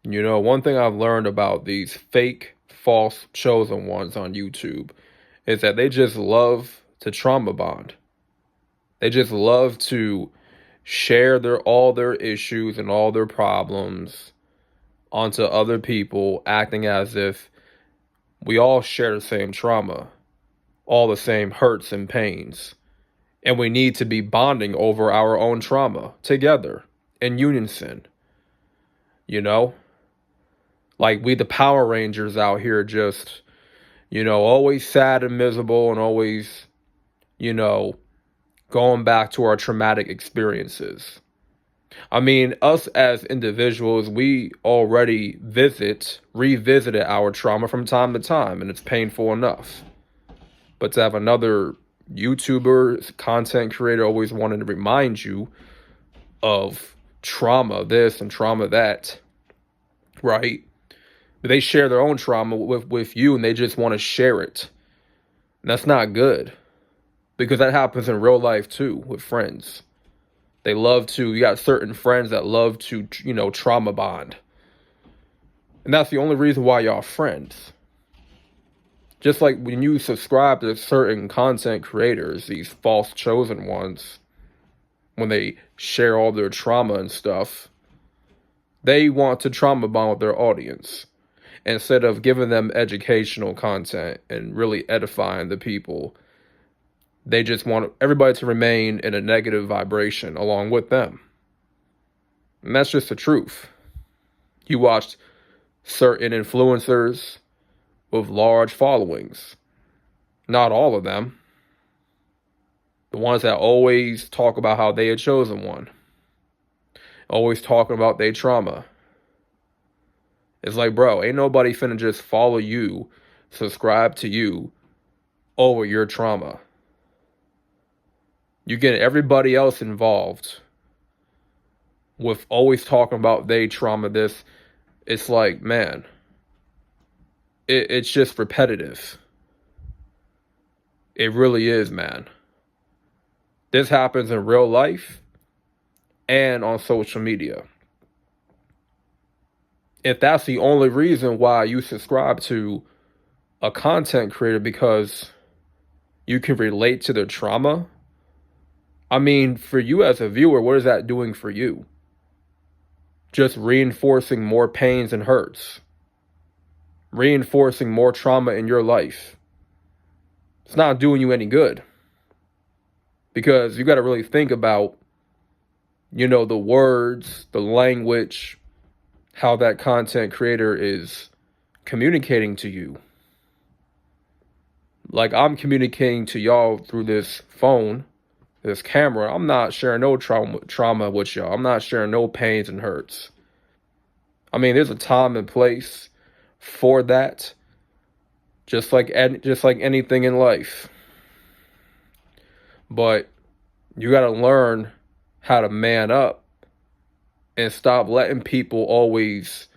You know, one thing I've learned about these fake, false chosen ones on YouTube is that they just love to trauma bond. They just love to share all their issues and all their problems onto other people, acting as if we all share the same trauma, all the same hurts and pains, and we need to be bonding over our own trauma together in unison, you know? Like we the Power Rangers out here just, always sad and miserable and always, you know, going back to our traumatic experiences. I mean, us as individuals, we already revisited our trauma from time to time, and it's painful enough. But to have another YouTuber, content creator always wanting to remind you of trauma this and trauma that, right? But they share their own trauma with you and they just want to share it. And that's not good because that happens in real life too with friends. You got certain friends that love to, trauma bond. And that's the only reason why y'all friends. Just like when you subscribe to certain content creators, these false chosen ones, when they share all their trauma and stuff, they want to trauma bond with their audience instead of giving them educational content and really edifying the people. They just want everybody to remain in a negative vibration along with them. And that's just the truth. You watched certain influencers with large followings. Not all of them. The ones that always talk about how they had chosen one. Always talking about their trauma. It's like, bro, ain't nobody finna just follow you, subscribe to you over your trauma. You get everybody else involved with always talking about they trauma this. It's like, man, it's just repetitive. It really is, man. This happens in real life and on social media. If that's the only reason why you subscribe to a content creator because you can relate to their trauma, I mean, for you as a viewer, what is that doing for you? Just reinforcing more pains and hurts. Reinforcing more trauma in your life. It's not doing you any good. Because you got to really think about, the words, the language, how that content creator is communicating to you. Like I'm communicating to y'all through this phone, this camera. I'm not sharing no trauma with y'all. I'm not sharing no pains and hurts. I mean, there's a time and place for that. Just like anything in life. But you got to learn how to man up and stop letting people always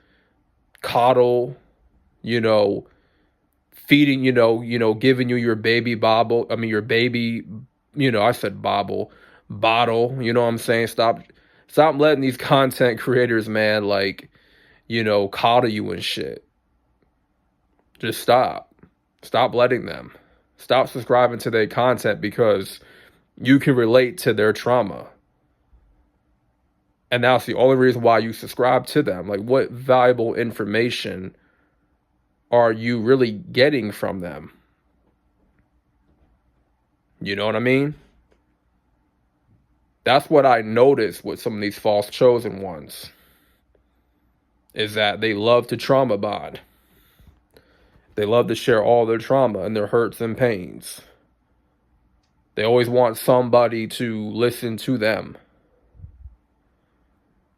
coddle, feeding, giving you your baby bobble. I mean, your baby, I said bobble, bottle, you know what I'm saying? Stop letting these content creators, man, like, coddle you and shit. Just stop. Stop letting them. Stop subscribing to their content because you can relate to their trauma. And that's the only reason why you subscribe to them. Like, what valuable information are you really getting from them? You know what I mean? That's what I noticed with some of these false chosen ones. Is that they love to trauma bond. They love to share all their trauma and their hurts and pains. They always want somebody to listen to them.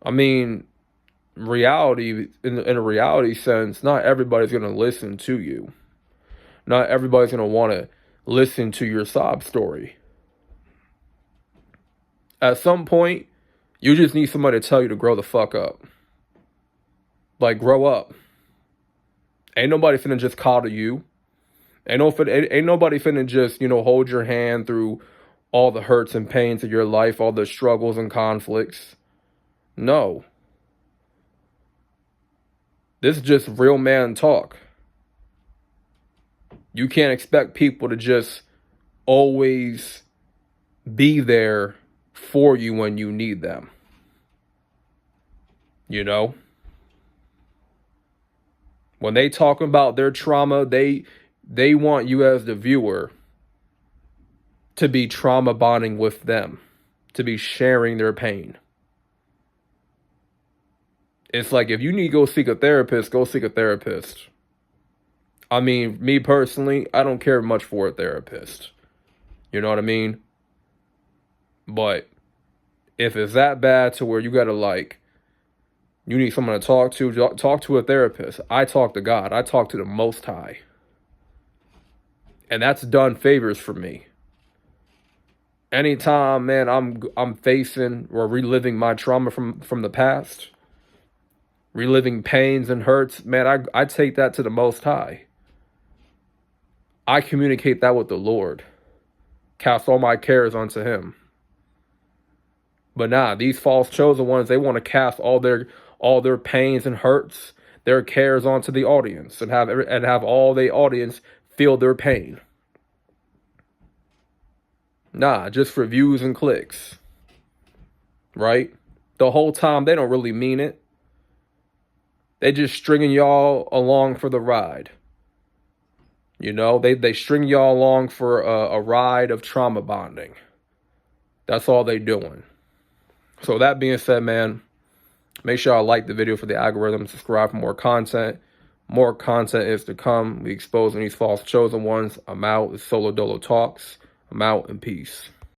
I mean, reality, in a reality sense, not everybody's going to listen to you. Not everybody's going to want to listen to your sob story. At some point, you just need somebody to tell you to grow the fuck up. Like, grow up. Ain't nobody finna just coddle you. Ain't nobody finna just, hold your hand through all the hurts and pains of your life, all the struggles and conflicts. No. This is just real man talk. You can't expect people to just always be there for you when you need them. You know? When they talk about their trauma, they want you as the viewer to be trauma bonding with them, to be sharing their pain. It's like, if you need to go seek a therapist, go seek a therapist. I mean, me personally, I don't care much for a therapist. You know what I mean? But if it's that bad to where you gotta, like, you need someone to talk to a therapist. I talk to God. I talk to the Most High. And that's done favors for me. Anytime, man, I'm facing or reliving my trauma from the past, reliving pains and hurts, man, I take that to the Most High. I communicate that with the Lord. Cast all my cares onto him. But nah, these false chosen ones, they want to cast all their pains and hurts, their cares onto the audience, and have all the audience feel their pain. Nah, just for views and clicks. Right? The whole time they don't really mean it. They just stringing y'all along for the ride. You know, they string y'all along for a ride of trauma bonding. That's all they doing. So that being said, man, make sure y'all like the video for the algorithm, subscribe for more content. More content is to come. We exposing these false chosen ones. I'm out. It's Solo Dolo Talks. I'm out, and peace.